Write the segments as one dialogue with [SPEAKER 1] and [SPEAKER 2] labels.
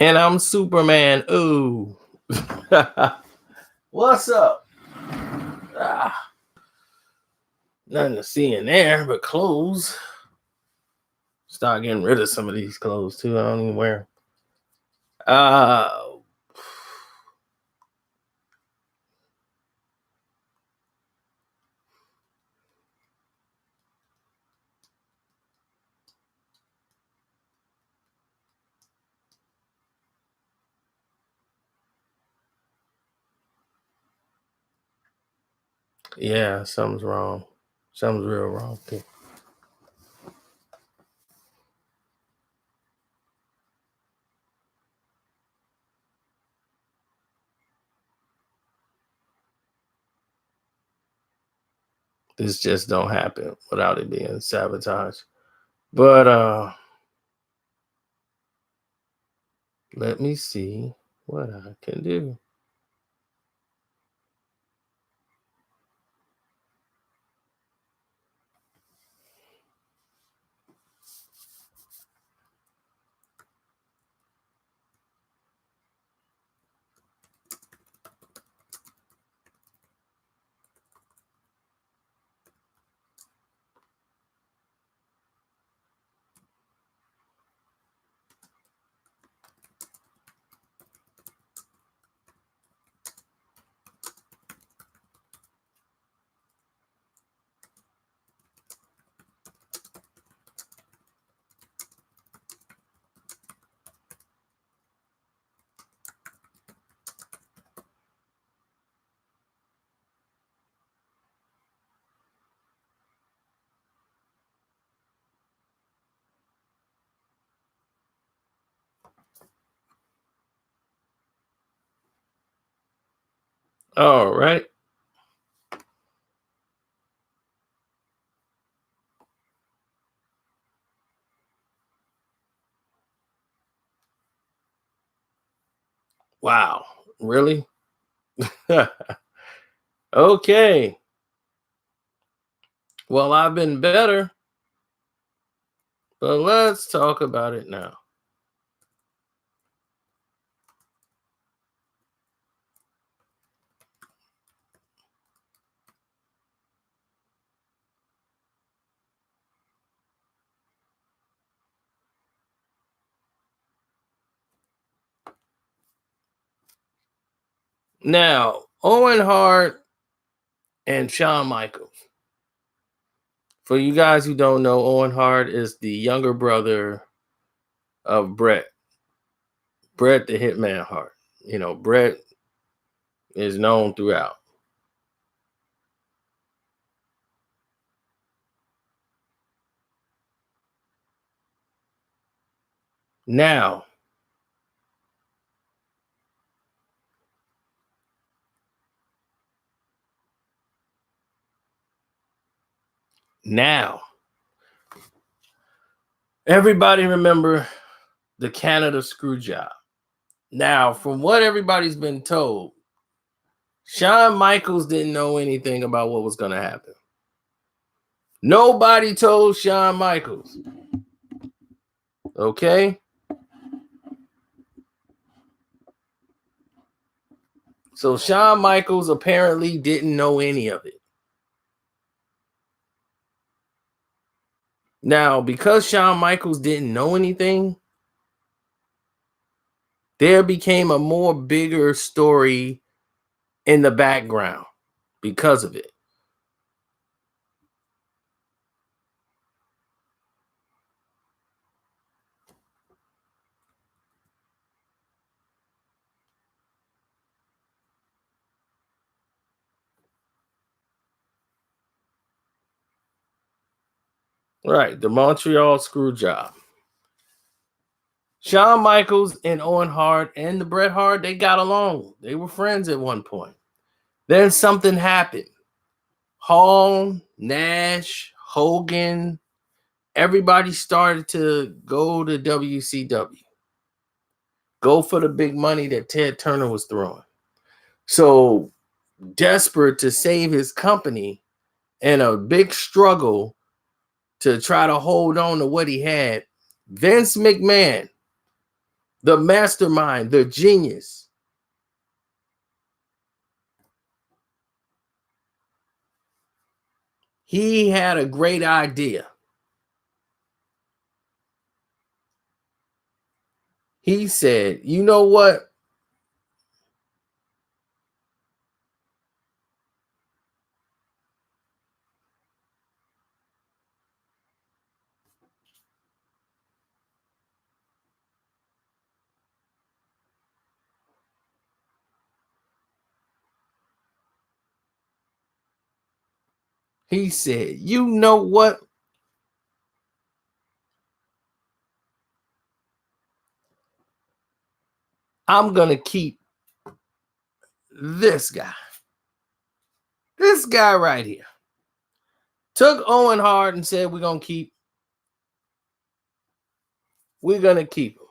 [SPEAKER 1] And I'm Superman. Ooh. What's up? Ah, nothing to see in there but clothes. Start getting rid of some of these clothes too. I don't even wear. Uh yeah, something's wrong. Something's real wrong too. This just don't happen without it being sabotaged. But let me see what I can do. All right. Wow. Really? Okay. Well, I've been better, but let's talk about it now. Now, Owen Hart and Shawn Michaels. For you guys who don't know, Owen Hart is the younger brother of Bret. Bret the Hitman Hart. You know, Bret is known throughout. Now, now, everybody remember the Canada Screwjob. Now, from what everybody's been told, Shawn Michaels didn't know anything about what was going to happen. Nobody told Shawn Michaels. Okay? So Shawn Michaels apparently didn't know any of it. Now, because Shawn Michaels didn't know anything, there became a more bigger story in the background because of it. Right, the Montreal Screwjob. Shawn Michaels and Owen Hart and the Bret Hart, they got along. They were friends at one point. Then something happened. Hall, Nash, Hogan, everybody started to go to WCW. Go for the big money that Ted Turner was throwing. So, desperate to save his company and a big struggle to try to hold on to what he had, Vince McMahon the mastermind, the genius. He had a great idea. He said, you know what? He said, you know what? I'm going to keep this guy. This guy right here. Took Owen Hart and said, we're going to keep him.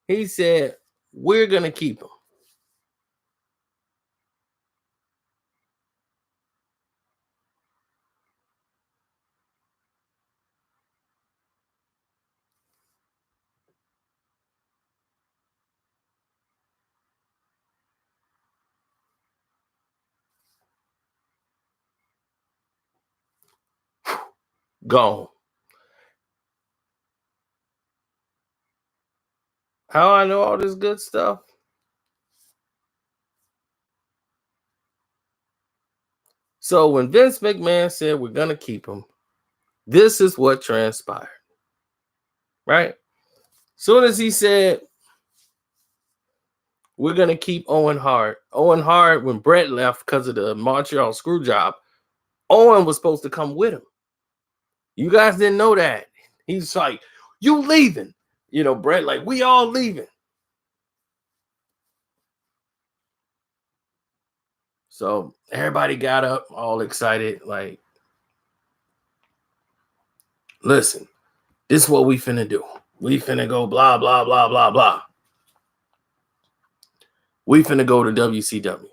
[SPEAKER 1] He said, we're going to keep him. Gone. How I know all this good stuff? So when Vince McMahon said we're going to keep him, this is what transpired. Right? Soon as he said we're going to keep Owen Hart, when Brett left because of the Montreal Screwjob, Owen was supposed to come with him. You guys didn't know that. He's like, you leaving. Brett, like, we all leaving. So everybody got up all excited, like, listen, this is what we finna do. We finna go blah, blah, blah, blah, blah. We finna go to WCW.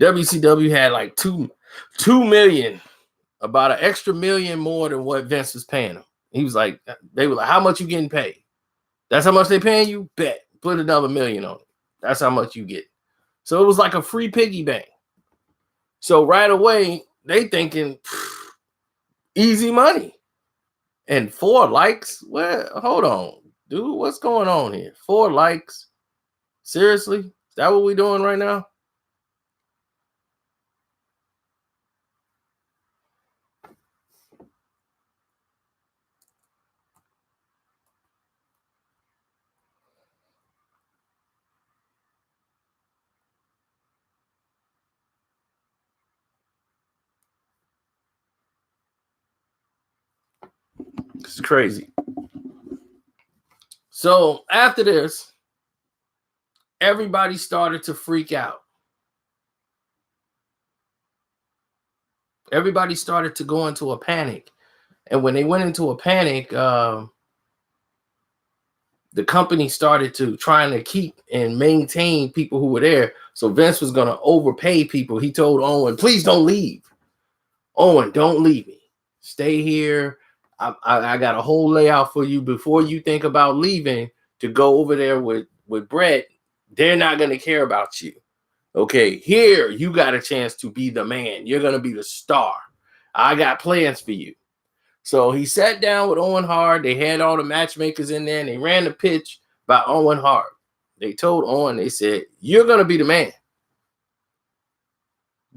[SPEAKER 1] WCW had like 2 million, about an extra million more than what Vince was paying him. He was like, they were like, how much you getting paid? That's how much they paying you? Bet. Put another million on it. That's how much you get. So it was like a free piggy bank. So right away, they thinking, easy money. And 4 likes? Well, hold on, dude. What's going on here? 4 likes? Seriously? Is that what we're doing right now? It's crazy. So after this, everybody started to freak out. Everybody started to go into a panic. And when they went into a panic, the company started to trying to keep and maintain people who were there. So Vince was going to overpay people. He told Owen, please don't leave. Owen, don't leave me. Stay here. I got a whole layout for you before you think about leaving to go over there with Brett. They're not going to care about you. Okay, here you got a chance to be the man. You're going to be the star. I got plans for you. So he sat down with Owen Hart. They had all the matchmakers in there, and they ran the pitch by Owen Hart. They told Owen, they said, you're going to be the man.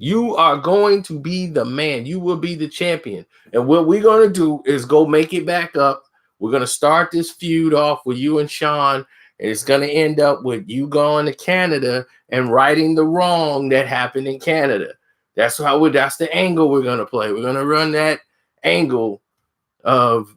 [SPEAKER 1] You are going to be the man. You will be the champion. And what we're going to do is go make it back up. We're going to start this feud off with you and Shawn, and it's going to end up with you going to Canada and righting the wrong that happened in Canada. That's the angle we're going to play. We're going to run that angle of,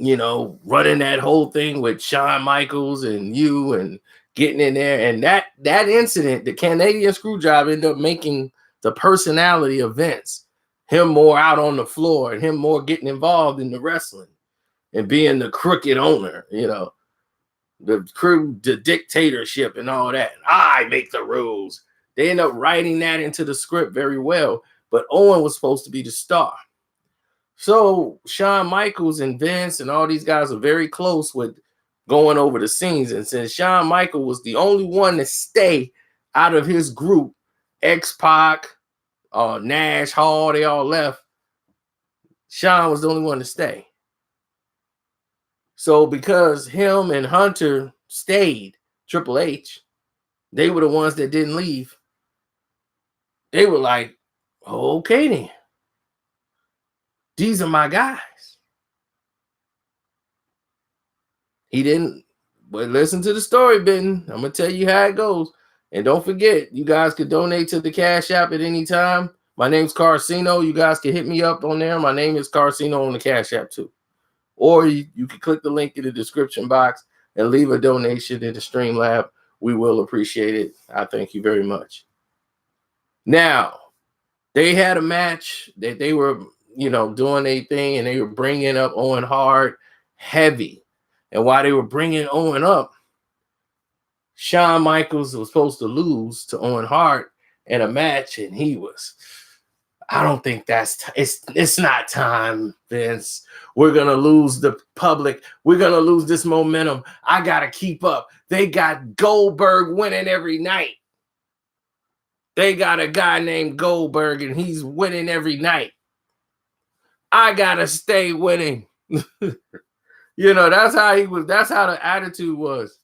[SPEAKER 1] running that whole thing with Shawn Michaels and you and getting in there. And that incident, the Canadian Screwjob, ended up making the personality of Vince, him more out on the floor and him more getting involved in the wrestling and being the crooked owner, the dictatorship and all that. I make the rules. They end up writing that into the script very well. But Owen was supposed to be the star. So Shawn Michaels and Vince and all these guys are very close with going over the scenes. And since Shawn Michaels was the only one to stay out of his group, X-Pac, Nash, Hall, they all left. Shawn was the only one to stay. So because him and Hunter stayed, Triple H, they were the ones that didn't leave. They were like, okay then. These are my guys. He didn't, but listen to the story, Ben. I'm going to tell you how it goes. And don't forget, you guys can donate to the Cash App at any time. My name's Carcino. You guys can hit me up on there. My name is Carcino on the Cash App too. Or you can click the link in the description box and leave a donation in the Streamlab. We will appreciate it. I thank you very much. Now, they had a match that they were, doing a thing, and they were bringing up Owen Hart heavy. And while they were bringing Owen up, Shawn Michaels was supposed to lose to Owen Hart in a match, and he was, I don't think it's not time, Vince. We're going to lose the public. We're going to lose this momentum. I got to keep up. They got Goldberg winning every night. They got a guy named Goldberg, and he's winning every night. I got to stay winning. That's how he was. That's how the attitude was.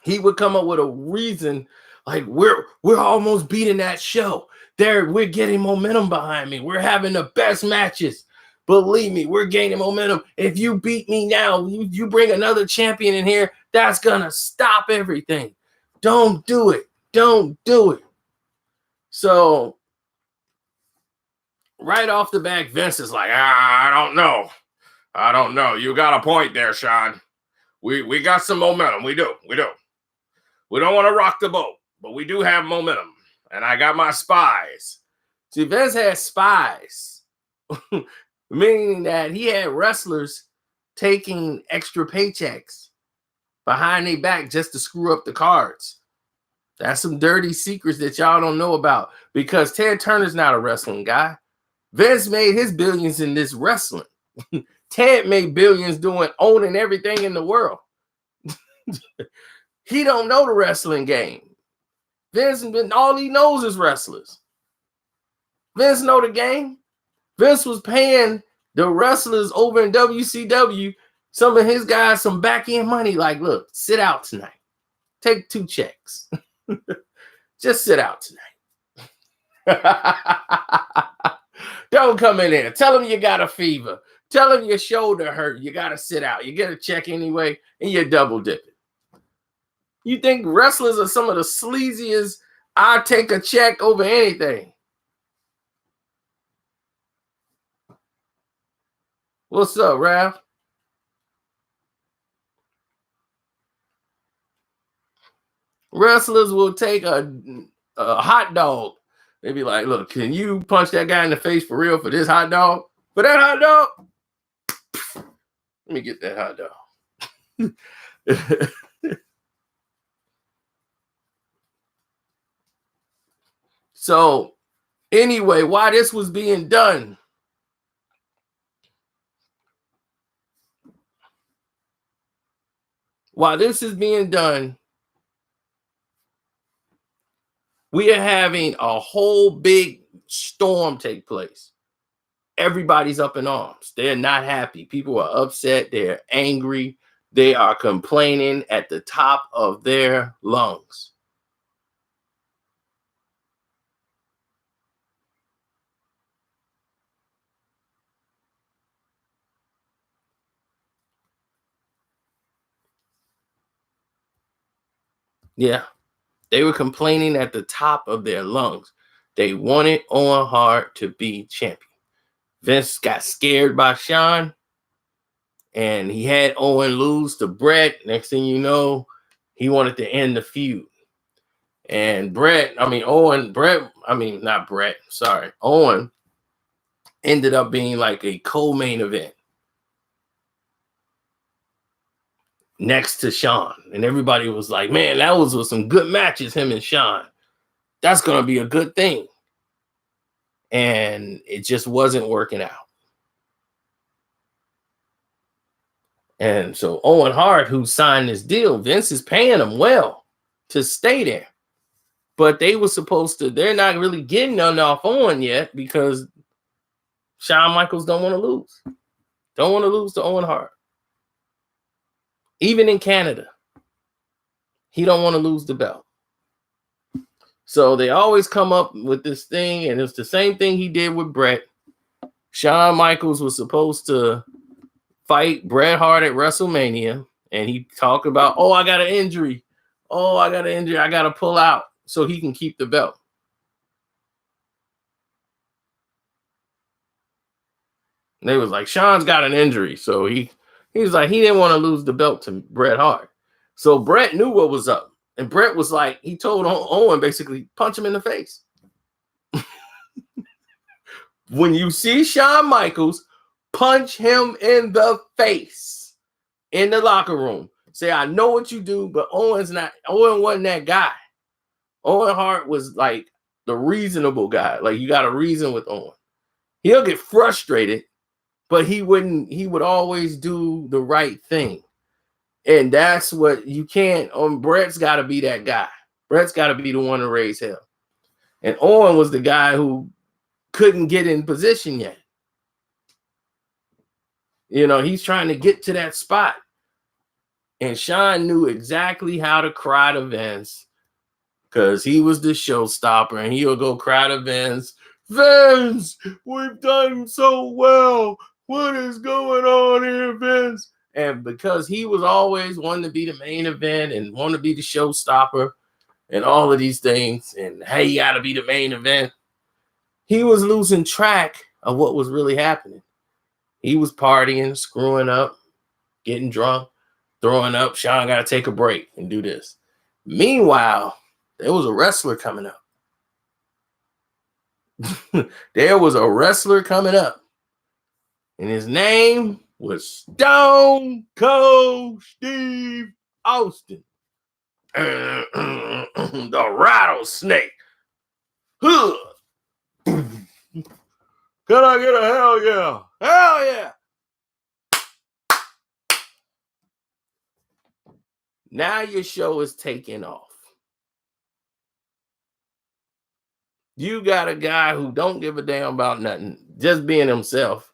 [SPEAKER 1] He would come up with a reason like we're almost beating that show. We're getting momentum behind me. We're having the best matches. Believe me, we're gaining momentum. If you beat me now, you bring another champion in here, that's gonna stop everything. Don't do it. Don't do it. So right off the back, Vince is like, I don't know. I don't know. You got a point there, Shawn. We got some momentum. We do. We don't want to rock the boat, but we do have momentum. And I got my spies. See, Vince had spies, meaning that he had wrestlers taking extra paychecks behind their back just to screw up the cards. That's some dirty secrets that y'all don't know about, because Ted Turner's not a wrestling guy. Vince made his billions in this wrestling. Ted made billions owning everything in the world. He don't know the wrestling game. Vince, all he knows is wrestlers. Vince know the game. Vince was paying the wrestlers over in WCW, some of his guys, some back end money. Like, look, sit out tonight. Take 2 checks. Just sit out tonight. Don't come in there. Tell them you got a fever. Tell them your shoulder hurt. You got to sit out. You get a check anyway, and you're double dipping. You think wrestlers are some of the sleaziest? I take a check over anything. What's up, Raph? Wrestlers will take a hot dog. They be like, look, can you punch that guy in the face for real for this hot dog? For that hot dog? Let me get that hot dog. So, anyway, while this was being done, we are having a whole big storm take place. Everybody's up in arms. They're not happy. People are upset. They're angry. They are complaining at the top of their lungs. Yeah, they were complaining at the top of their lungs. They wanted Owen Hart to be champion. Vince got scared by Shawn, and he had Owen lose to Brett. Next thing you know, he wanted to end the feud. And Owen ended up being like a co-main event. next to Shawn. And everybody was like, man, that was some good matches, him and Shawn. That's going to be a good thing. And it just wasn't working out. And so Owen Hart, who signed this deal, Vince is paying him well to stay there. But they were supposed to, they're not really getting none off Owen yet because Shawn Michaels don't want to lose. Don't want to lose to Owen Hart. Even in Canada, he don't want to lose the belt. So they always come up with this thing, and it's the same thing he did with Bret. Shawn Michaels was supposed to fight Bret Hart at WrestleMania, and he talked about, oh, I got an injury. Oh, I got an injury. I got to pull out so he can keep the belt. And they was like, Shawn's got an injury. So he was like, he didn't want to lose the belt to Bret Hart. So Bret knew what was up. And Bret was like, he told Owen basically, punch him in the face. When you see Shawn Michaels, punch him in the face in the locker room. Say, I know what you do, but Owen wasn't that guy. Owen Hart was like the reasonable guy. Like, you got to reason with Owen. He'll get frustrated, but he would always do the right thing. And that's what you can't, Bret's got to be that guy. Bret's got to be the one to raise hell. And Owen was the guy who couldn't get in position yet. You know, he's trying to get to that spot. And Shawn knew exactly how to cry to Vince because he was the showstopper, and he'll go cry to Vince. Vince, we've done so well. What is going on here, Vince? And because he was always wanting to be the main event and want to be the showstopper and all of these things, and hey, you got to be the main event, he was losing track of what was really happening. He was partying, screwing up, getting drunk, throwing up. Shawn got to take a break and do this. Meanwhile, there was a wrestler coming up. There was a wrestler coming up. And his name was Stone Cold Steve Austin. The rattlesnake. Huh. Can I get a hell yeah? Hell yeah. Now your show is taking off. You got a guy who don't give a damn about nothing, just being himself,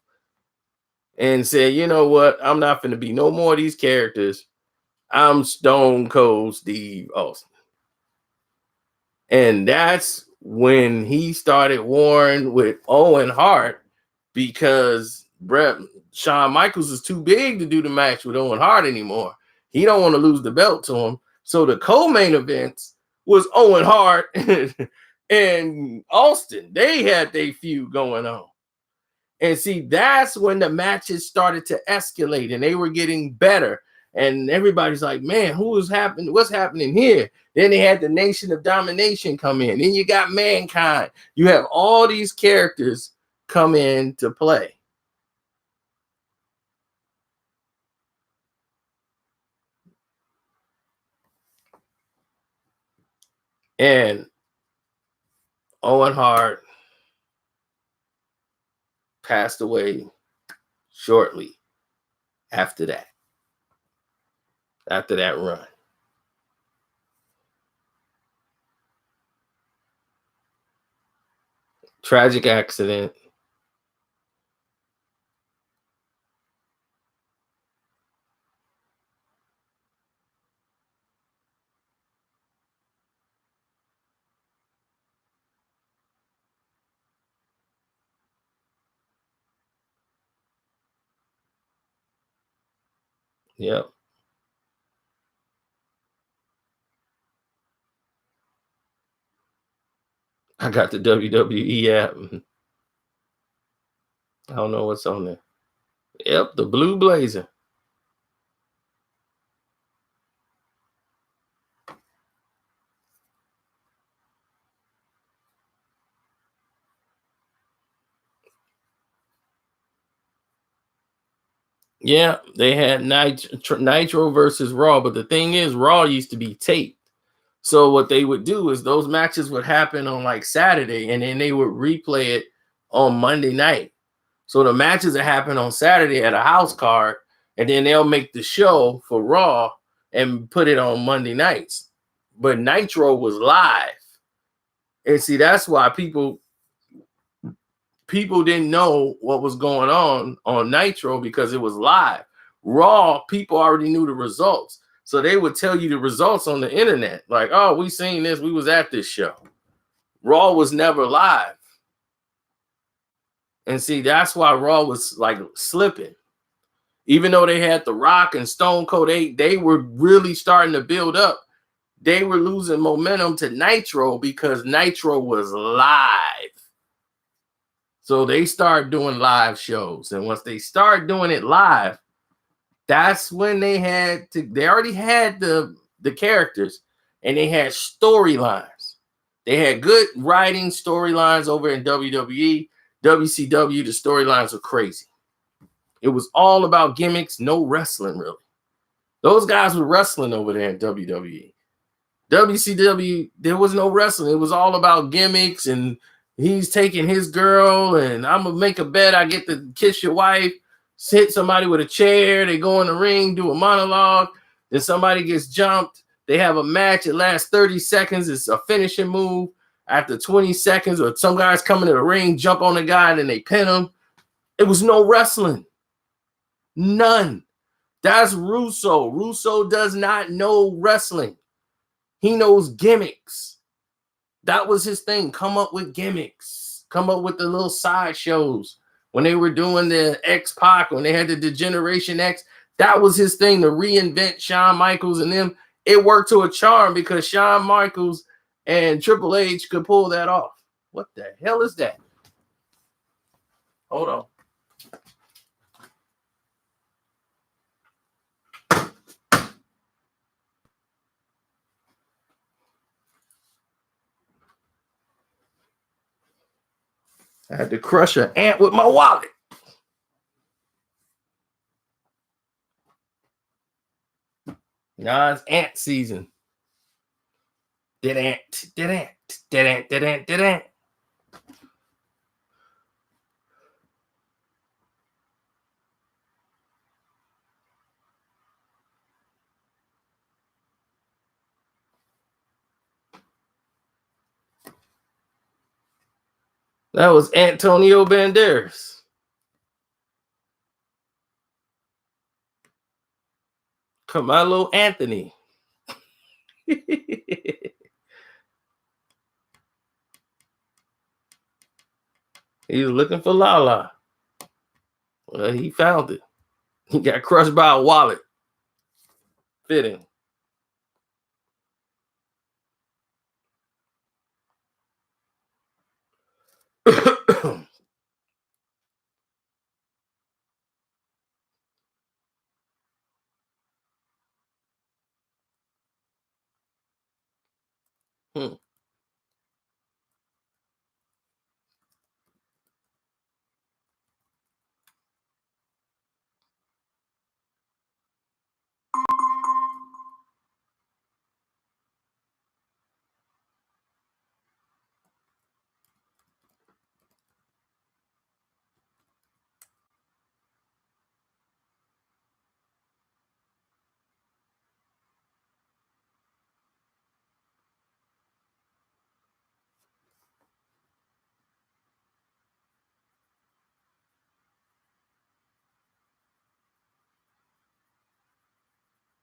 [SPEAKER 1] and said, you know what? I'm not going to be no more of these characters. I'm Stone Cold Steve Austin. And that's when he started warring with Owen Hart because Shawn Michaels is too big to do the match with Owen Hart anymore. He don't want to lose the belt to him. So the co-main events was Owen Hart and Austin. They had their feud going on. And see, that's when the matches started to escalate and they were getting better. And everybody's like, man, what's happening here? Then they had the Nation of Domination come in. Then you got Mankind. You have all these characters come in to play. And Owen Hart passed away shortly after that run. Tragic accident. Yep. I got the WWE app. I don't know what's on there. Yep, the Blue Blazer. Yeah, they had Nitro versus Raw, but the thing is, Raw used to be taped. So what they would do is those matches would happen on like Saturday, and then they would replay it on Monday night. So the matches that happen on Saturday at a house card, and then they'll make the show for Raw and put it on Monday nights. But Nitro was live. And see, that's why people didn't know what was going on Nitro, because it was live. Raw, people already knew the results. So they would tell you the results on the internet. Like, oh, we seen this. We was at this show. Raw was never live. And see, that's why Raw was like slipping. Even though they had The Rock and Stone Cold, they were really starting to build up. They were losing momentum to Nitro because Nitro was live. So they started doing live shows. And once they started doing it live, that's when they already had the characters, and they had storylines. They had good writing storylines over in WWE. WCW, the storylines were crazy. It was all about gimmicks, no wrestling, really. Those guys were wrestling over there in WWE. WCW, there was no wrestling. It was all about gimmicks, and he's taking his girl, and I'm going to make a bet I get to kiss your wife, hit somebody with a chair, they go in the ring, do a monologue, then somebody gets jumped, they have a match, it lasts 30 seconds, it's a finishing move. After 20 seconds, or some guys come into the ring, jump on the guy, and then they pin him. It was no wrestling. None. That's Russo. Russo does not know wrestling. He knows gimmicks. That was his thing. Come up with gimmicks. Come up with the little side shows. When they were doing the X-Pac, when they had the Degeneration X, that was his thing, to reinvent Shawn Michaels and them. It worked to a charm because Shawn Michaels and Triple H could pull that off. What the hell is that? Hold on. I had to crush an ant with my wallet. Nah, it's ant season. Did ant. That was Antonio Banderas. Carmelo Anthony. He was looking for Lala. Well, he found it. He got crushed by a wallet. Fitting.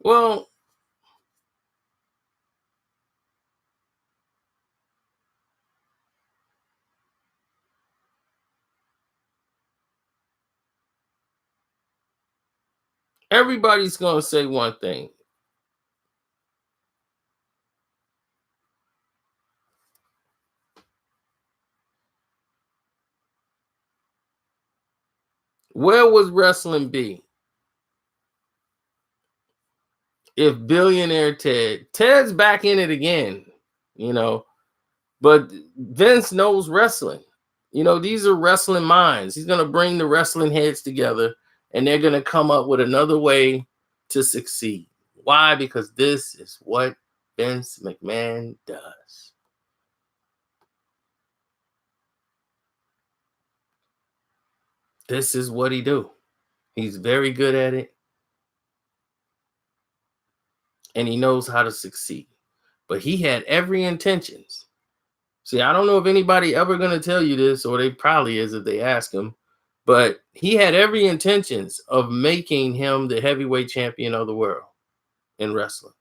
[SPEAKER 1] Well, everybody's going to say one thing. Where would wrestling be if billionaire Ted's back in it again, but Vince knows wrestling. These are wrestling minds. He's going to bring the wrestling heads together and they're going to come up with another way to succeed. Why? Because this is what Vince McMahon does. This is what he do. He's very good at it, and he knows how to succeed. But he had every intentions. See, I don't know if anybody ever going to tell you this, or they probably is if they ask him, but he had every intentions of making him the heavyweight champion of the world in wrestling.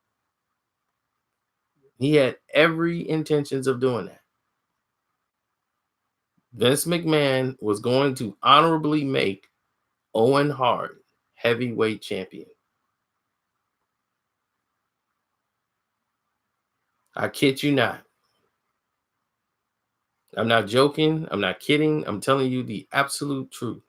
[SPEAKER 1] He had every intentions of doing that. Vince McMahon was going to honorably make Owen Hart heavyweight champion. I kid you not. I'm not joking. I'm not kidding. I'm telling you the absolute truth.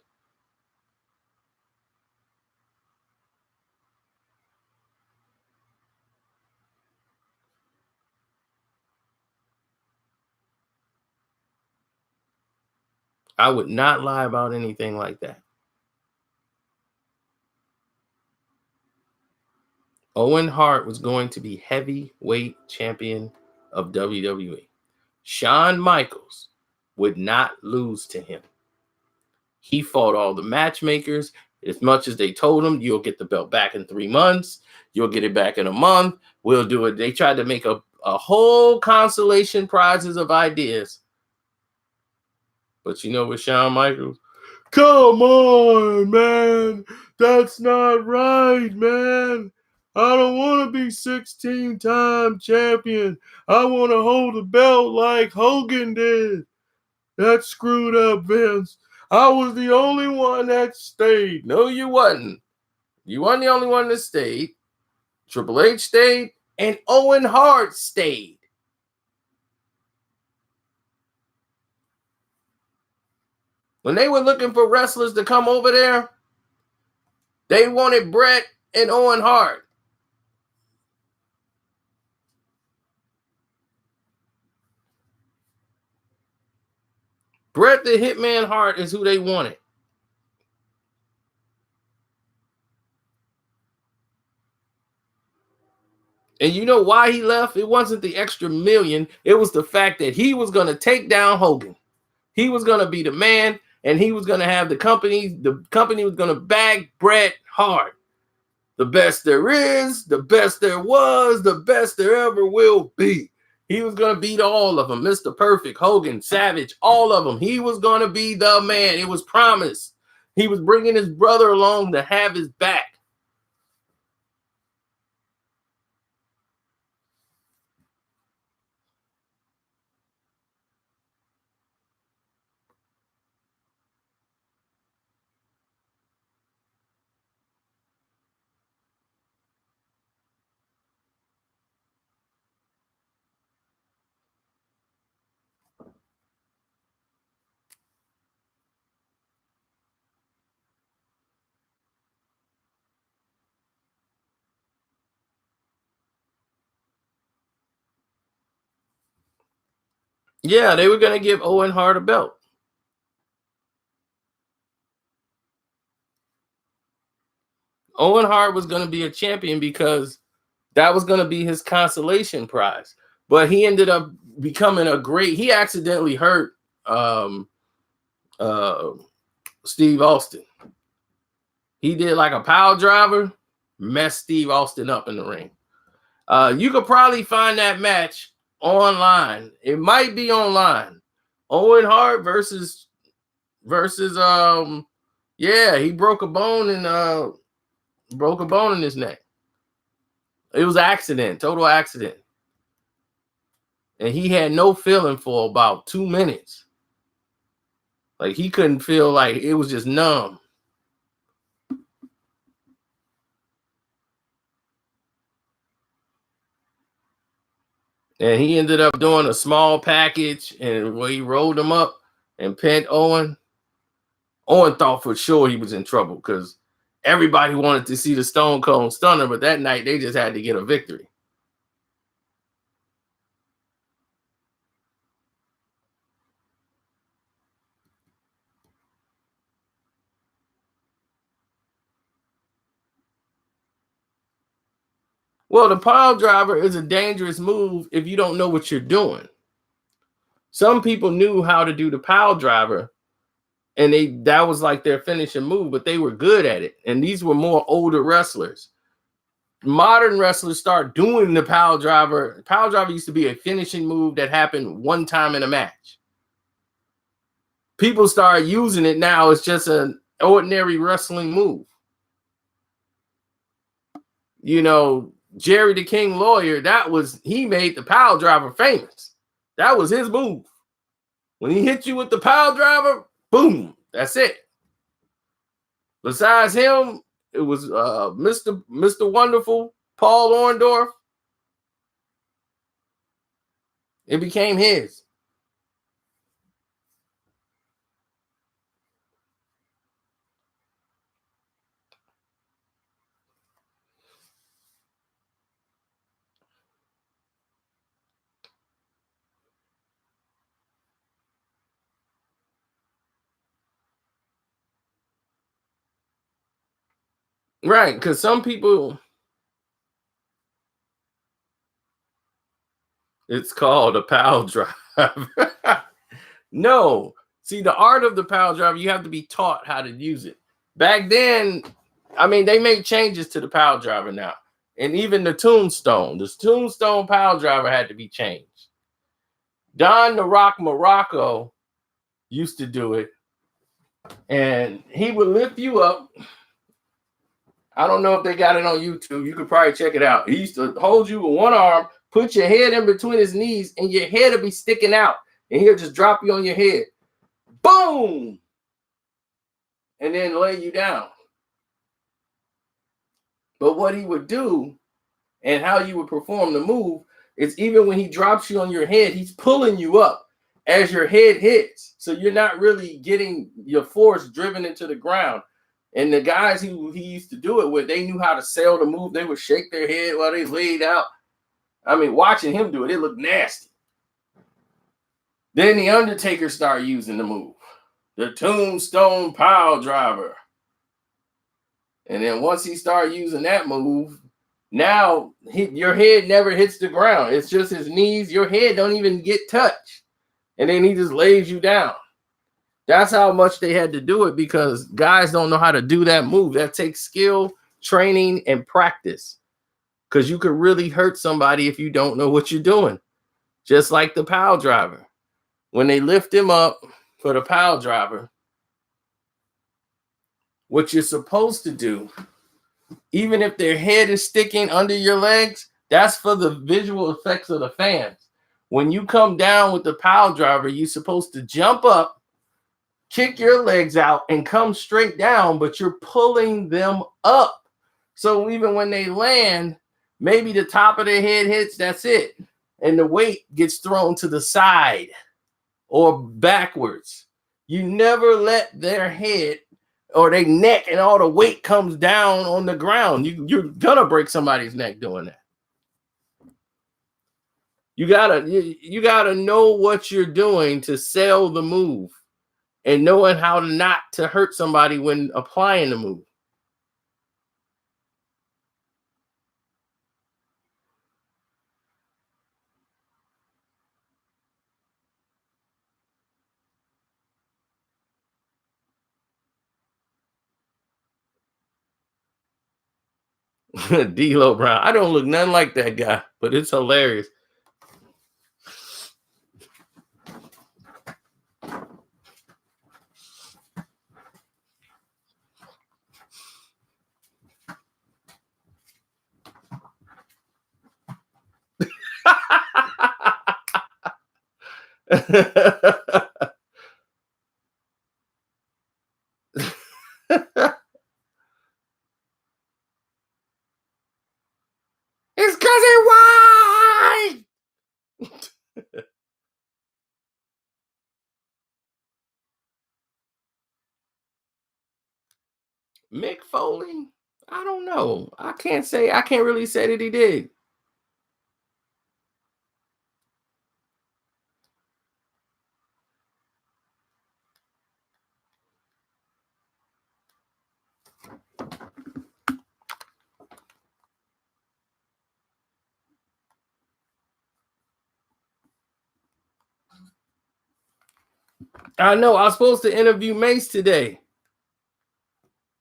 [SPEAKER 1] I would not lie about anything like that. Owen Hart was going to be heavyweight champion of WWE. Shawn Michaels would not lose to him. He fought all the matchmakers. As much as they told him, you'll get the belt back in 3 months. You'll get it back in a month. We'll do it. They tried to make a whole consolation prizes of ideas. But you know what, Shawn Michaels? Come on, man. That's not right, man. I don't want to be 16-time champion. I want to hold the belt like Hogan did. That screwed up, Vince. I was the only one that stayed. No, you wasn't. You wasn't the only one that stayed. Triple H stayed, and Owen Hart stayed. When they were looking for wrestlers to come over there, they wanted Bret and Owen Hart. Bret the Hitman Hart is who they wanted. And you know why he left? It wasn't the extra million. It was the fact that he was going to take down Hogan. He was going to be the man, and he was going to have the company. The company was going to bag Bret Hart. The best there is, the best there was, the best there ever will be. He was going to beat all of them. Mr. Perfect, Hogan, Savage, all of them. He was going to be the man. It was promised. He was bringing his brother along to have his back. Yeah, they were going to give Owen Hart a belt. Owen Hart was going to be a champion because that was going to be his consolation prize. But he ended up becoming he accidentally hurt uh, Steve Austin. He did like a power driver, messed Steve Austin up in the ring. You could probably find that match online. It might be online. Owen Hart versus yeah, he broke a bone in his neck. It was an accident, total accident. And he had no feeling for about 2 minutes. Like he couldn't feel, like it was just numb. And he ended up doing a small package, and where he rolled him up and pinned Owen. Owen thought for sure he was in trouble because everybody wanted to see the Stone Cold Stunner, but that night they just had to get a victory. Well, the pile driver is a dangerous move if you don't know what you're doing. Some people knew how to do the pile driver, and that was like their finishing move, but they were good at it. And these were more older wrestlers. Modern wrestlers start doing the pile driver. Pile driver used to be a finishing move that happened one time in a match. People start using it now. It's just an ordinary wrestling move. You know, Jerry the King Lawyer, he made the pile driver famous. That was his move. When he hit you with the pile driver, boom, that's it. Besides him, it was Mr. Wonderful, Paul Orndorff. It became his. Right, because some people, it's called a pile driver. No. See, the art of the pile driver, you have to be taught how to use it. Back then, I mean, they made changes to the pile driver now. And even the tombstone pile driver had to be changed. Don the Rock Morocco used to do it. And he would lift you up. I don't know if they got it on YouTube. You could probably check it out. He used to hold you with one arm, put your head in between his knees, and your head would be sticking out. And he'll just drop you on your head. Boom! And then lay you down. But what he would do and how you would perform the move is even when he drops you on your head, he's pulling you up as your head hits. So you're not really getting your force driven into the ground. And the guys who he used to do it with, they knew how to sell the move. They would shake their head while they laid out. I mean, watching him do it, it looked nasty. Then the Undertaker started using the move, the tombstone pile driver. And then once he started using that move, now your head never hits the ground. It's just his knees. Your head don't even get touched. And then he just lays you down. That's how much they had to do it because guys don't know how to do that move. That takes skill, training, and practice. Because you could really hurt somebody if you don't know what you're doing. Just like the pile driver. When they lift him up for the pile driver, what you're supposed to do, even if their head is sticking under your legs, that's for the visual effects of the fans. When you come down with the pile driver, you're supposed to jump up, kick your legs out, and come straight down, but you're pulling them up. So even when they land, maybe the top of their head hits, that's it. And the weight gets thrown to the side or backwards. You never let their head or their neck and all the weight comes down on the ground. You're gonna break somebody's neck doing that. You gotta know what you're doing to sell the move and knowing how not to hurt somebody when applying the move. D'Lo Brown. I don't look nothing like that guy, but it's hilarious. It's because it white. Mick Foley? I don't know. I can't really say that he did. I know. I was supposed to interview Mace today.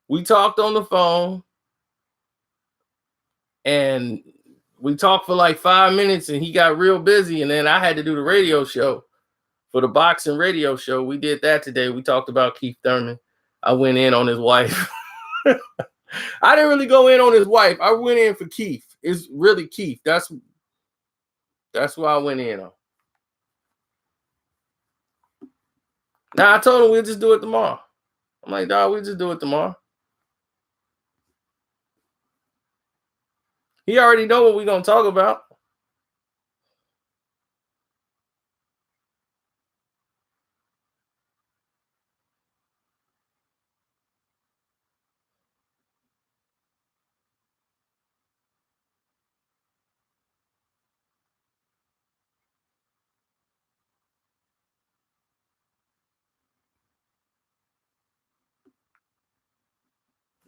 [SPEAKER 1] We talked on the phone and we talked for like 5 minutes and he got real busy. And then I had to do the radio show for the boxing radio show. We did that today. We talked about Keith Thurman. I went in on his wife. I didn't really go in on his wife. I went in for Keith. It's really Keith. That's what I went in on. Now I told him we'll just do it tomorrow. I'm like, dog, we'll just do it tomorrow. He already know what we're gonna talk about.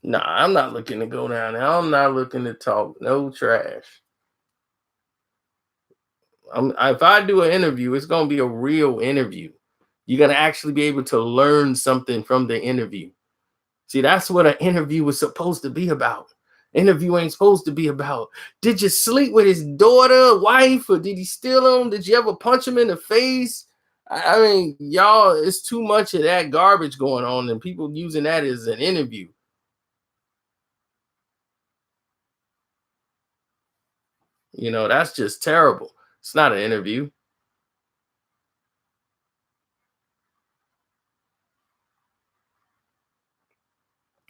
[SPEAKER 1] Nah, I'm not looking to go down there. I'm not looking to talk no trash. If I do an interview, it's gonna be a real interview. You're gonna actually be able to learn something from the interview. See, that's what an interview was supposed to be about. Interview ain't supposed to be about, did you sleep with his daughter, wife, or did he steal him? Did you ever punch him in the face? I mean, y'all, it's too much of that garbage going on, and people using that as an interview. You know, that's just terrible. It's not an interview.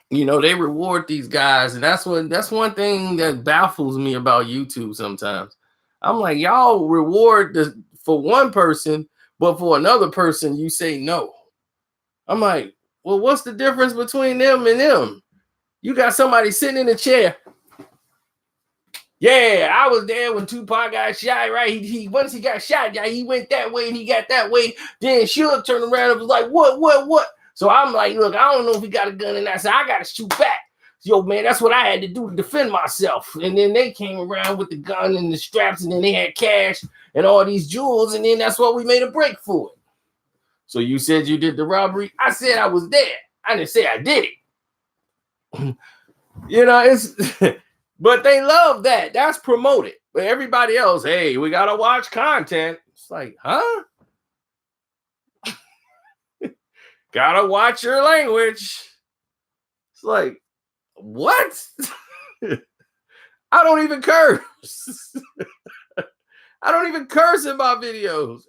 [SPEAKER 1] You know, they reward these guys, and that's one thing that baffles me about YouTube sometimes. I'm like, y'all reward this for one person, but for another person, you say no. I'm like, well, what's the difference between them and them? You got somebody sitting in a chair. Yeah, I was there when Tupac got shot, right? He once he got shot, yeah, he went that way and he got that way. Then Suge turned around and was like, what? So I'm like, look, I don't know if he got a gun in that. So I gotta shoot back. Yo, man, that's what I had to do to defend myself. And then they came around with the gun and the straps, and then they had cash and all these jewels, and then that's why we made a break for it. So you said you did the robbery. I said I was there. I didn't say I did it. You know, it's but they love that. That's promoted. But everybody else, hey, we gotta watch content. It's like, huh? Gotta watch your language. It's like, what? I don't even curse. I don't even curse in my videos.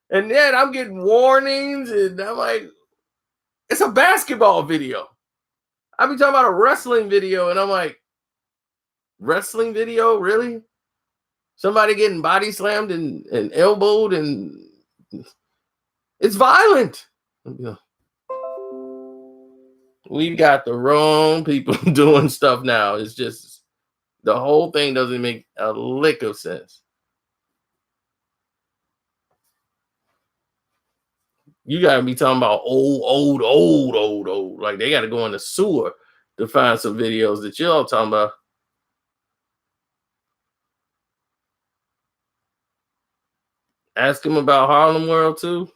[SPEAKER 1] And then I'm getting warnings, and I'm like, it's a basketball video. I be talking about a wrestling video, and I'm like, wrestling video, really? Somebody getting body slammed and elbowed, and it's violent. We've got the wrong people doing stuff now. It's just the whole thing doesn't make a lick of sense. You gotta be talking about old. Like they gotta go in the sewer to find some videos that y'all talking about. Ask him about Harlem World too.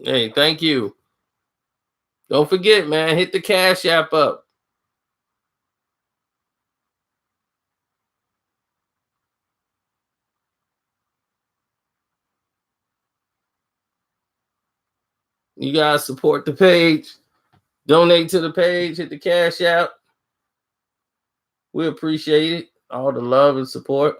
[SPEAKER 1] Hey, thank you. Don't forget, man, hit the Cash App up. You guys support the page. Donate to the page. Hit the Cash App. We appreciate it. All the love and support.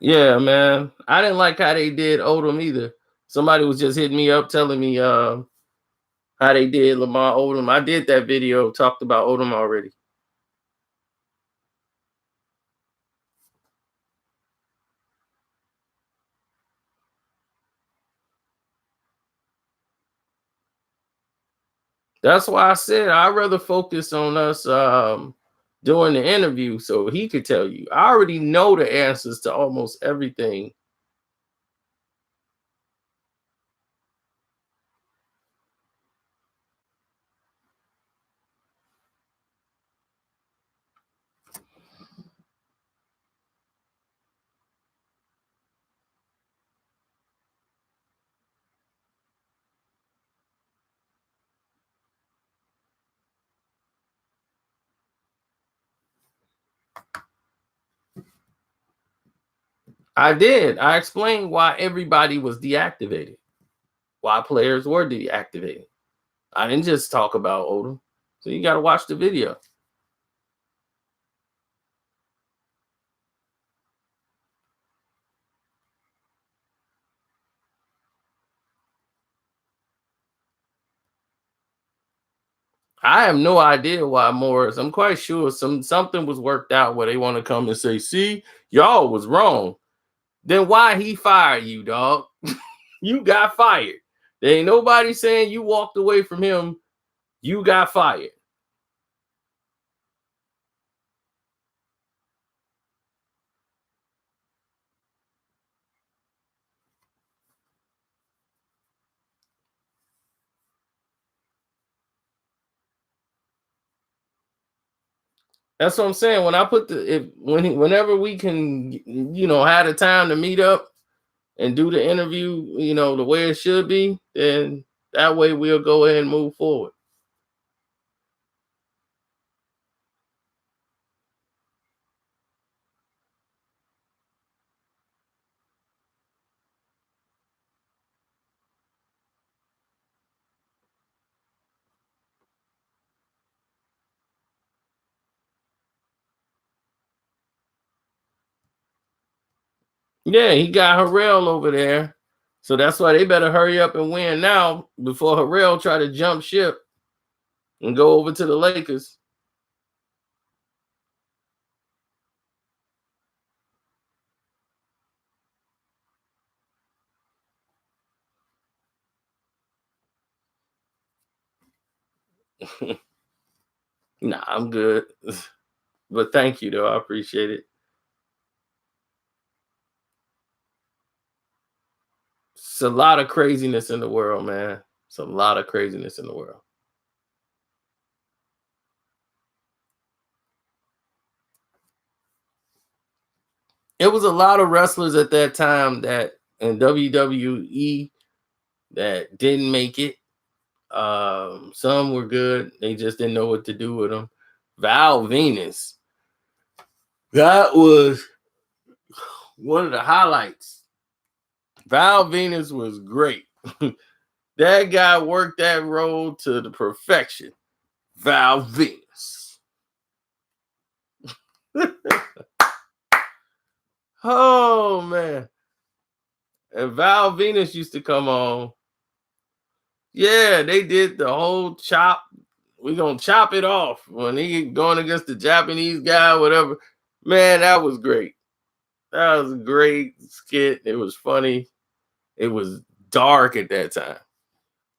[SPEAKER 1] Yeah, man. I didn't like how they did Odom either. Somebody was just hitting me up telling me how they did Lamar Odom. I did that video, talked about Odom already. That's why I said I'd rather focus on us doing the interview so he could tell you. I already know the answers to almost everything. I did. I explained why everybody was deactivated, why players were deactivated. I didn't just talk about Odom. So you got to watch the video. I have no idea why Morris. I'm quite sure something was worked out where they want to come and say, "See, y'all was wrong." Then why he fired you, dog? You got fired. There ain't nobody saying you walked away from him. You got fired. That's what I'm saying. When I put whenever we can, have the time to meet up and do the interview, the way it should be, then that way we'll go ahead and move forward. Yeah, he got Harrell over there. So that's why they better hurry up and win now before Harrell try to jump ship and go over to the Lakers. Nah, I'm good. But thank you though. I appreciate it. It's a lot of craziness in the world, man. It's a lot of craziness in the world. It was a lot of wrestlers at that time that in WWE that didn't make it. Some were good. They just didn't know what to do with them. Val Venus. That was one of the highlights. Val Venus was great. That guy worked that role to the perfection. Val Venus. Oh man. And Val Venus used to come on. Yeah, they did the whole chop. We gonna chop it off when he going against the Japanese guy, whatever. Man, that was great. That was a great skit. It was funny. It was dark at that time.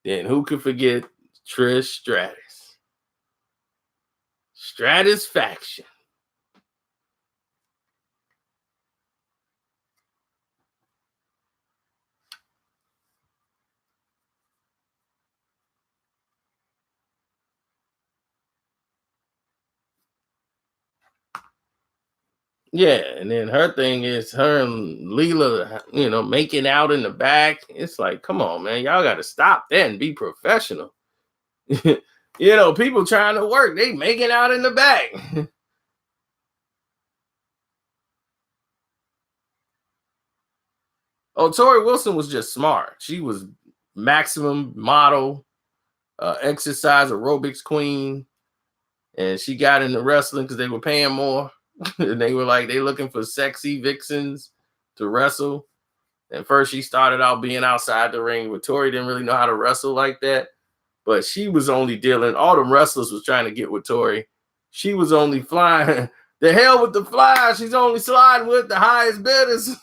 [SPEAKER 1] Then who could forget Trish Stratus? Stratus faction. Yeah, and then her thing is her and Leela, making out in the back. It's like, come on, man, y'all got to stop that and be professional. People trying to work, they making out in the back. Oh, Tori Wilson was just smart. She was maximum model, exercise aerobics queen, and she got into wrestling because they were paying more. And they were like, they looking for sexy vixens. to wrestle. And first she started out being outside the ring, but Tori didn't really know how to wrestle like that. But she was only dealing, all the wrestlers was trying to get with Tori. She was only flying. The hell with the fly. She's only sliding with the highest bidders.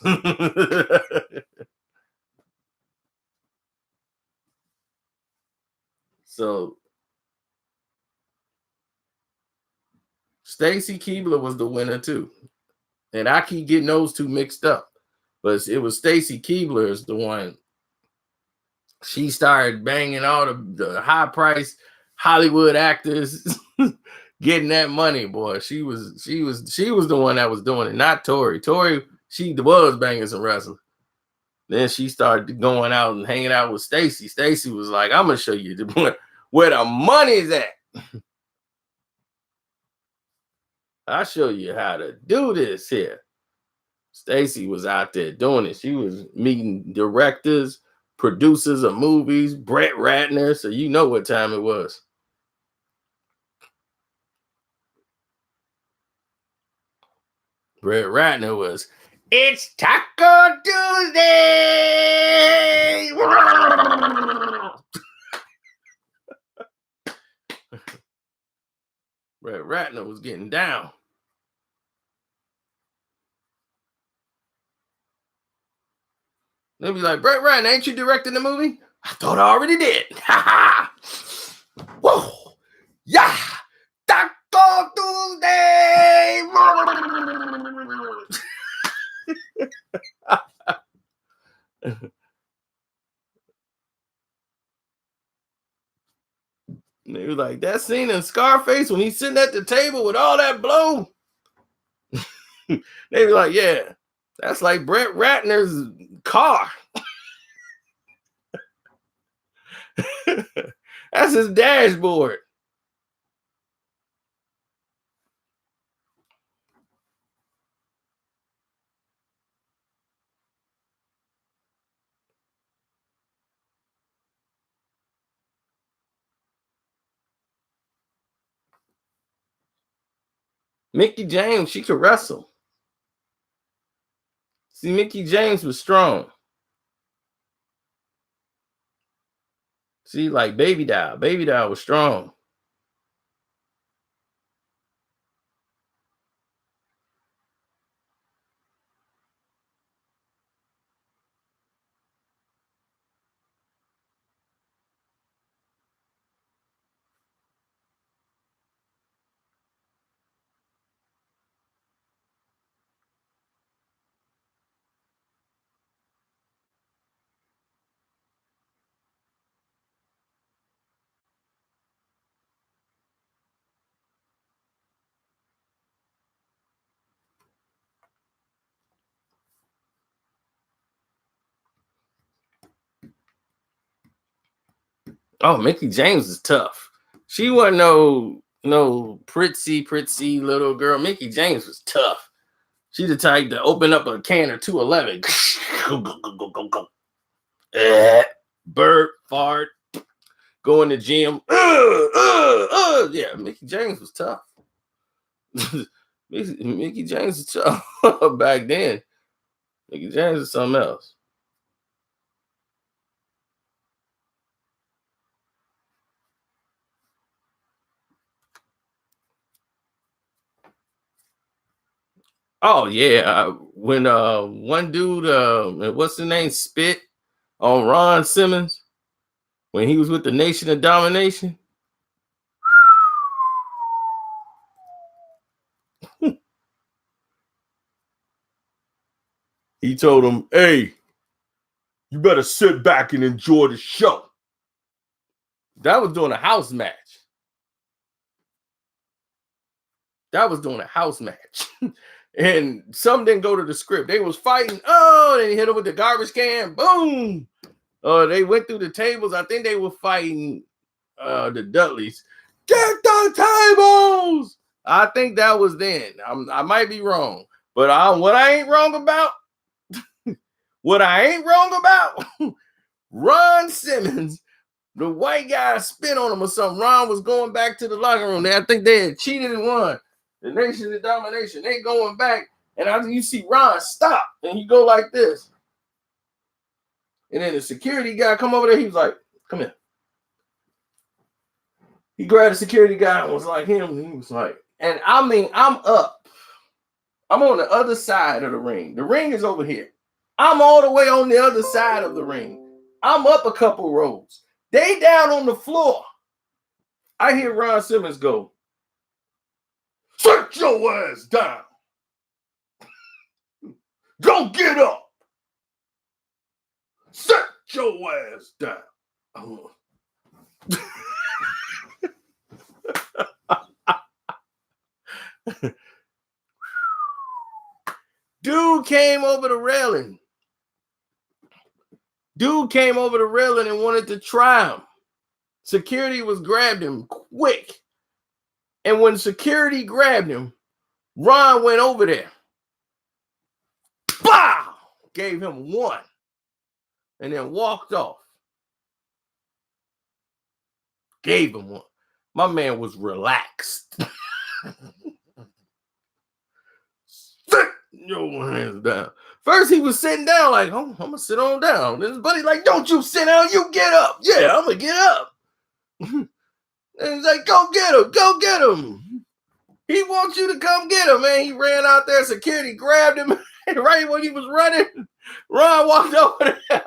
[SPEAKER 1] So Stacy Keibler was the winner too. And I keep getting those two mixed up. But it was Stacy Keibler is the one. She started banging all the high price Hollywood actors, getting that money, boy. She was the one that was doing it, not Tori. Tori, she was banging some wrestlers. Then she started going out and hanging out with Stacy. Stacy was like, I'm gonna show you where the money's at. I'll show you how to do this here. Stacy was out there doing it. She was meeting directors, producers of movies, Brett Ratner, so you know what time it was. Brett Ratner was, it's Taco Tuesday! Brett Ratner was getting down. They'll be like, Brett Ratner, ain't you directing the movie? I thought I already did. Whoa! Yeah! Taco Tuesday! They were like, that scene in Scarface when he's sitting at the table with all that blow. They were like, yeah, that's like Brett Ratner's car. That's his dashboard. Mickie James, she could wrestle. See, Mickie James was strong. See, like Baby Doll. Baby Doll was strong. Oh, Mickie James is tough. She wasn't no pritsy little girl. Mickie James was tough. She the type to open up a can of 211. Burp, fart, go in the gym. Yeah, Mickie James was tough. Mickie James was tough back then. Mickie James is something else. Oh yeah, when one dude, what's the name, spit on Ron Simmons when he was with the Nation of Domination. He told him, "Hey, you better sit back and enjoy the show." That was doing a house match. And some didn't go to the script. They was fighting. Oh, then he hit him with the garbage can. Boom. They went through the tables. I think they were fighting the Dudleys. Get the tables. I think that was then. I might be wrong. But what I ain't wrong about, Ron Simmons, the white guy spit on him or something. Ron was going back to the locker room. I think they had cheated and won. The Nation of Domination. They going back, And you see Ron stop, and he go like this. And then the security guy come over there. He was like, come here. He grabbed the security guy and was like him. He was like, and I mean, I'm up. I'm on the other side of the ring. The ring is over here. I'm all the way on the other side of the ring. I'm up a couple rows. They down on the floor. I hear Ron Simmons go, sit your ass down. Don't get up. Sit your ass down. Dude came over the railing. And wanted to try him. Security was grabbed him quick. And when security grabbed him, Ron went over there. Bow! Gave him one. And then walked off. Gave him one. My man was relaxed. Sit your hands down. First, he was sitting down like, oh, I'm going to sit on down. Then his buddy like, don't you sit down, you get up. Yeah, I'm going to get up. And he's like, go get him, go get him. He wants you to come get him, man. He ran out there, security grabbed him. And right when he was running, Ron walked over there.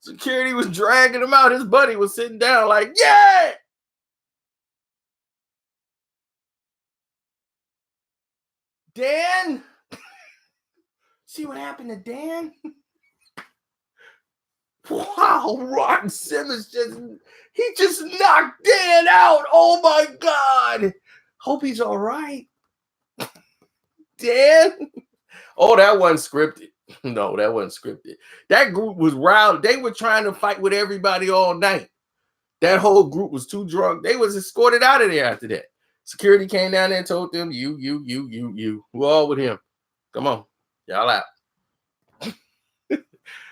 [SPEAKER 1] Security was dragging him out. His buddy was sitting down like, yeah. Dan? See what happened to Dan? Wow, Ron Simmons just knocked Dan out. Oh my God. Hope he's all right. Dan? Oh, that wasn't scripted. No, that wasn't scripted. That group was wild. They were trying to fight with everybody all night. That whole group was too drunk. They was escorted out of there after that. Security came down there and told them, you. We're all with him. Come on. Y'all out.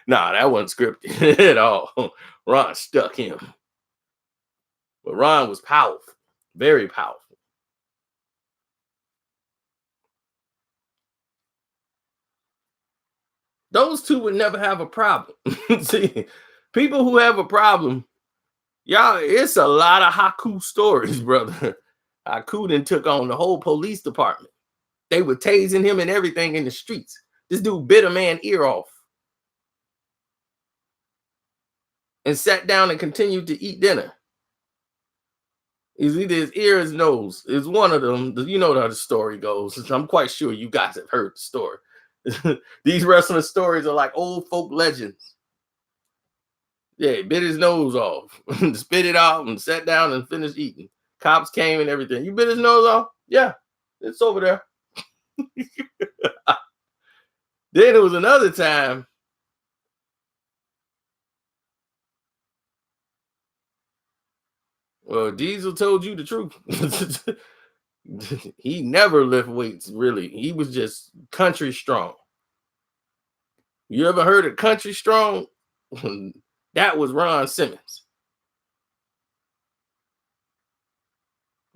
[SPEAKER 1] Nah, that wasn't scripted at all. Ron stuck him. But Ron was powerful. Very powerful. Those two would never have a problem. See, people who have a problem, y'all, it's a lot of Haku stories, brother. Haku then took on the whole police department. They were tasing him and everything in the streets. This dude bit a man's ear off and sat down and continued to eat dinner. It's either his ear or his nose. It's one of them. You know how the story goes. I'm quite sure you guys have heard the story. These wrestling stories are like old folk legends. Yeah, he bit his nose off, spit it out, and sat down and finished eating. Cops came and everything. You bit his nose off? Yeah, it's over there. Then there was another time. Well, Diesel told you the truth. He never lift weights, really. He was just country strong. You ever heard of country strong? That was Ron Simmons.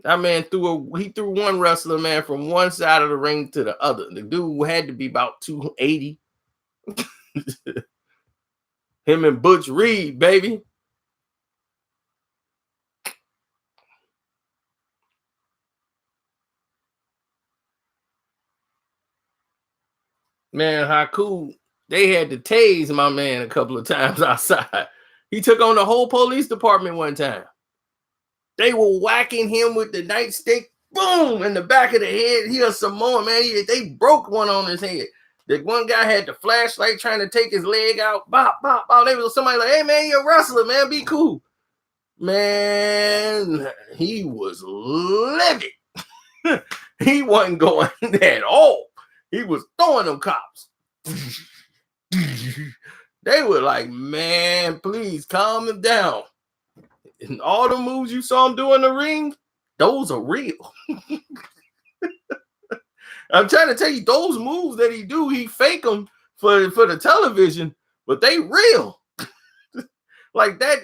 [SPEAKER 1] That man threw one wrestler, man, from one side of the ring to the other. The dude had to be about 280. Him and Butch Reed, baby. Man, Haku, they had to tase my man a couple of times outside. He took on the whole police department one time. They were whacking him with the nightstick, boom, in the back of the head. He a Samoan, man. They broke one on his head. The one guy had the flashlight trying to take his leg out. Bop, bop, bop. They was somebody like, hey, man, you're a wrestler, man. Be cool. Man, he was livid. He wasn't going at all. He was throwing them cops. They were like, man, please calm him down. And all the moves you saw him do in the ring, those are real. I'm trying to tell you, those moves that he do, he fake them for the television, but they real. Like that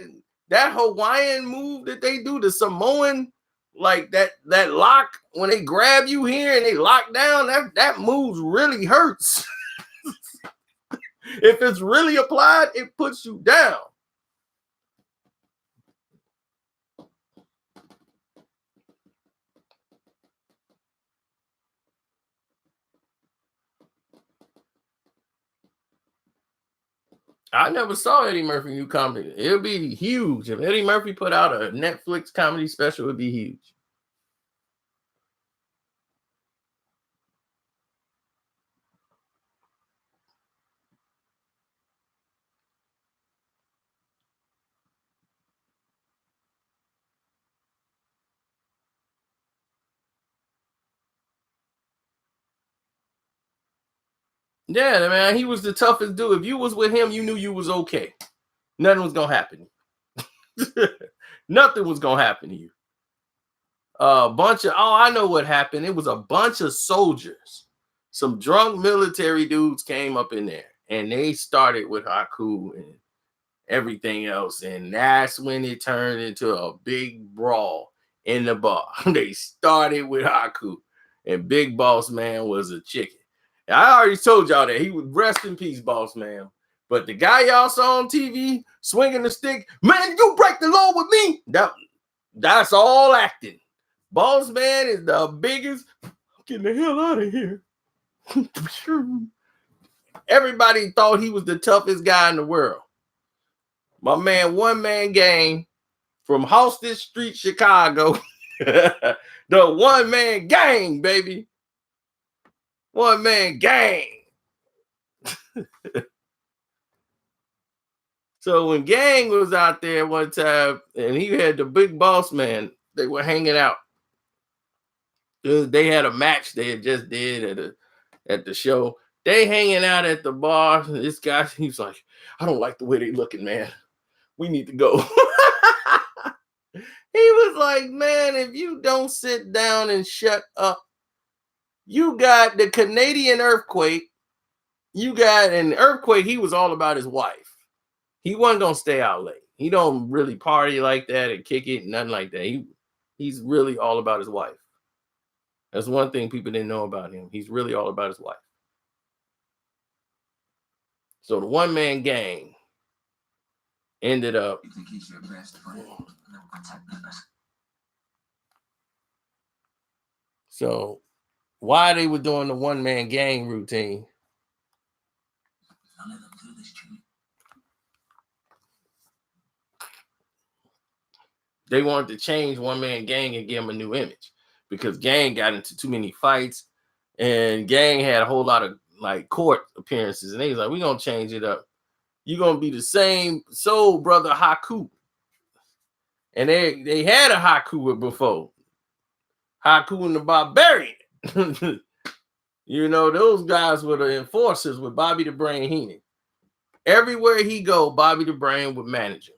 [SPEAKER 1] Hawaiian move that they do, the Samoan Like that lock, when they grab you here and they lock down, that move really hurts. If it's really applied, it puts you down. I never saw Eddie Murphy new comedy. It'll be huge. If Eddie Murphy put out a Netflix comedy special, it'd be huge. Yeah, man, he was the toughest dude. If you was with him, you knew you was okay. Nothing was gonna happen. Nothing was gonna happen to you. A bunch of I know what happened. It was a bunch of soldiers. Some drunk military dudes came up in there, and they started with Haku and everything else, and that's when it turned into a big brawl in the bar. They started with Haku, and Big Boss Man was a chicken. I already told y'all that he would rest in peace, Boss Man. But the guy y'all saw on TV swinging the stick, man, you break the law with me. That's all acting. Boss Man is the biggest. I'm getting the hell out of here. Everybody thought he was the toughest guy in the world. My man, One Man Gang from Halsted Street, Chicago. The One Man Gang, baby. One Man Gang. So when Gang was out there one time and he had the Big Boss Man, they were hanging out. They had a match they had just did at the show. They hanging out at the bar. This guy, he's like, I don't like the way they looking, man. We need to go. He was like, man, if you don't sit down and shut up, you got the Canadian earthquake. You got an earthquake. He was all about his wife. He wasn't gonna stay out late. He don't really party like that and kick it, nothing like that. He's really all about his wife. That's one thing people didn't know about him. He's really all about his wife. So the One Man Gang ended up. You think he's your best friend? No contact members. So why they were doing the One Man Gang routine? None of them do this, Jimmy. They wanted to change One Man Gang and give him a new image because Gang got into too many fights and Gang had a whole lot of like court appearances, and they was like, we're gonna change it up. You're gonna be the same soul brother Haku. And they had a Haku before. Haku and the Barbarian. You know, those guys were the enforcers with Bobby the Brain Heenan. Everywhere he go, Bobby the Brain would manage him.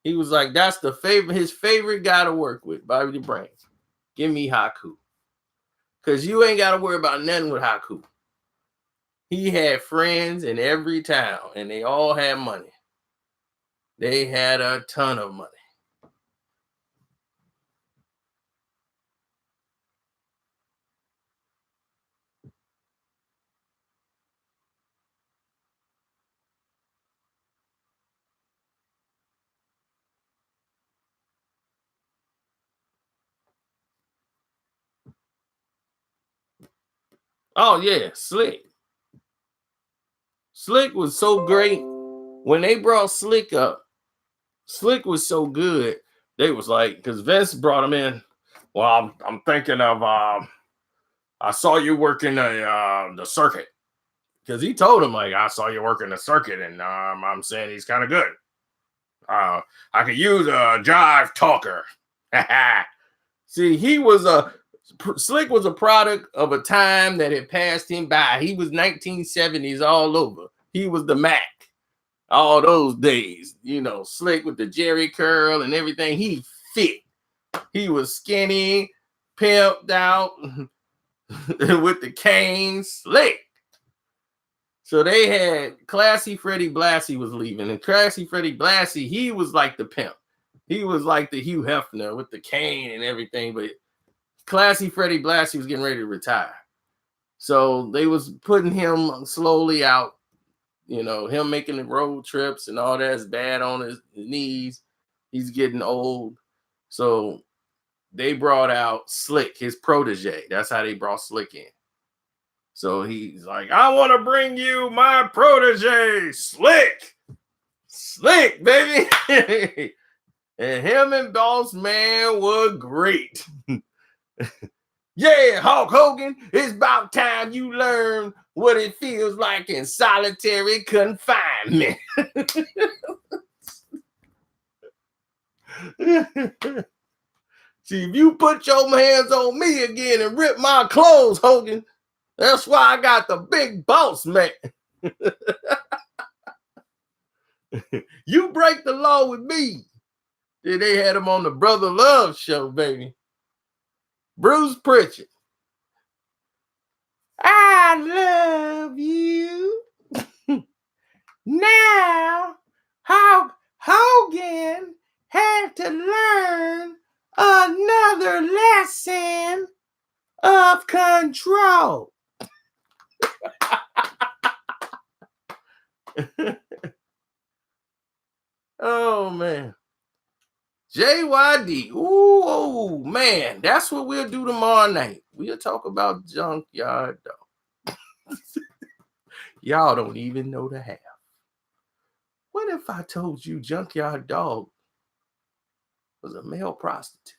[SPEAKER 1] He was like, that's his favorite guy to work with, Bobby the Brain. Give me Haku. Because you ain't got to worry about nothing with Haku. He had friends in every town, and they all had money. They had a ton of money. Oh, yeah, Slick. Slick was so great. When they brought Slick up, Slick was so good. They was like, because Vince brought him in. Well, I'm thinking of, I saw you working the circuit. Because he told him, like, I saw you working the circuit, and I'm saying he's kind of good. I could use a jive talker. See, Slick was a product of a time that had passed him by. He was 1970s all over. He was the Mac. All those days, you know, Slick with the Jerry curl and everything. He fit. He was skinny, pimped out with the cane, Slick. So they had Classy Freddie Blassie was leaving, and Classy Freddie Blassie, he was like the pimp. He was like the Hugh Hefner with the cane and everything, but Classy Freddie Blassie was getting ready to retire. So they was putting him slowly out, you know, him making the road trips and all that's bad on his knees. He's getting old. So they brought out Slick, his protege. That's how they brought Slick in. So he's like, I want to bring you my protege, Slick. Slick, baby. And him and Boss Man were great. Yeah, Hulk Hogan, it's about time you learn what it feels like in solitary confinement. See, if you put your hands on me again and rip my clothes, Hogan, that's why I got the big boss man. You break the law with me. Then they had him on the Brother Love show, baby. Bruce Pritchard. I love you. Now, Hulk Hogan had to learn another lesson of control. Oh, man. JYD. Ooh, man. That's what we'll do tomorrow night. We'll talk about Junkyard Dog. Y'all don't even know the half. What if I told you Junkyard Dog was a male prostitute?